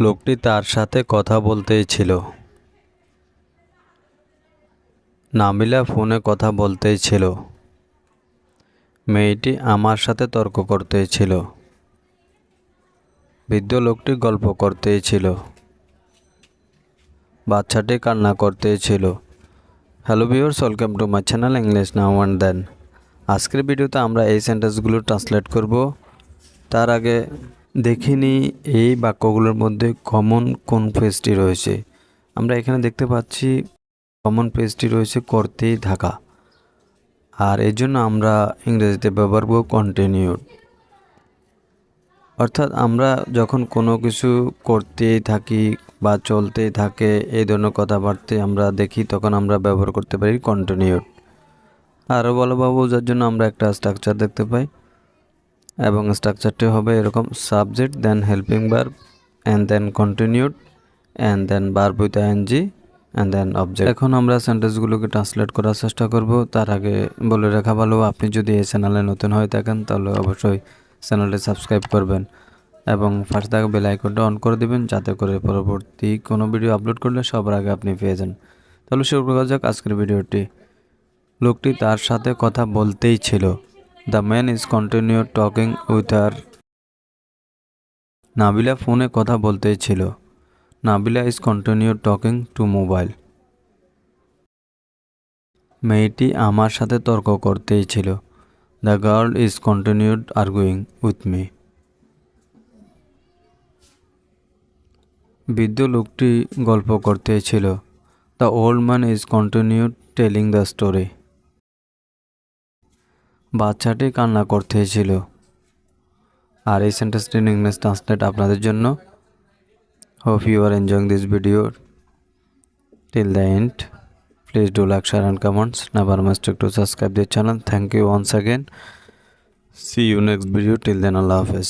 লোকটি তার সাথে কথা বলতেই ছিল। নাবিলা ফোনে কথা বলতেই ছিল। মেয়েটি আমার সাথে তর্ক করতেই ছিল। বৃদ্ধ লোকটি গল্প করতেই ছিল। বাচ্চাটি কান্না করতেই ছিল। Hello viewers, welcome to my channel English now and then. আজকের ভিডিওতে আমরা এই সেন্টেন্সগুলো ট্রান্সলেট করব। তার আগে দেখিনি এই বাক্যগুলোর মধ্যে কমন কোন ফ্রেজটি রয়েছে। আমরা এখানে দেখতে পাচ্ছি কমন ফ্রেজটি রয়েছে করতেই থাকা, আর এর জন্য আমরা ইংরেজিতে ব্যবহার করব কন্টিনিউড। অর্থাৎ আমরা যখন কোনো কিছু করতেই থাকি বা চলতেই থাকে এই ধরনের কথাবার্তায় আমরা দেখি, তখন আমরা ব্যবহার করতে পারি কন্টিনিউড। আরও ভালোভাবে বোঝার জন্য আমরা একটা স্ট্রাকচার দেখতে পাই, এবং স্ট্রাকচারটি হবে এরকম: subject, then helping verb, and then continued, and then verb with I N G, and then object. এখন আমরা সেন্টেন্সগুলোকে ট্রান্সলেট করার চেষ্টা করব। তার আগে বলে রাখা ভালো, আপনি যদি এই চ্যানেলে নতুন হয়ে থাকেন তাহলে অবশ্যই চ্যানেলটি সাবস্ক্রাইব করবেন এবং পাশে থাকা বেল আইকনটা অন করে দেবেন, যাতে করে পরবর্তী কোনো ভিডিও আপলোড করলে সবার আগে আপনি পেয়ে যান। তাহলে শুরু করা যাক আজকের ভিডিওটি। লোকটি তার সাথে কথা বলতেই ছিল। The man is continued talking with her. Nabila ফোনে কথা বলতেই ছিল। Nabila is continued talking to mobile. মেয়েটি আমার সাথে তর্ক করতেই ছিল। The girl is continued arguing with me. বৃদ্ধ লোকটি গল্প করতেই ছিল। The old man is continued telling the story. বাচ্চাটি কান্না করতেই ছিল। আর এই সেন্টেন্সটি ইংলিশ ট্রান্সলেট আপনাদের জন্য। Hope you are enjoying this video till the end. Please do like, share and comments. Never mistake to subscribe the channel. Thank you once again. See you next video. Till then, Allah Hafiz.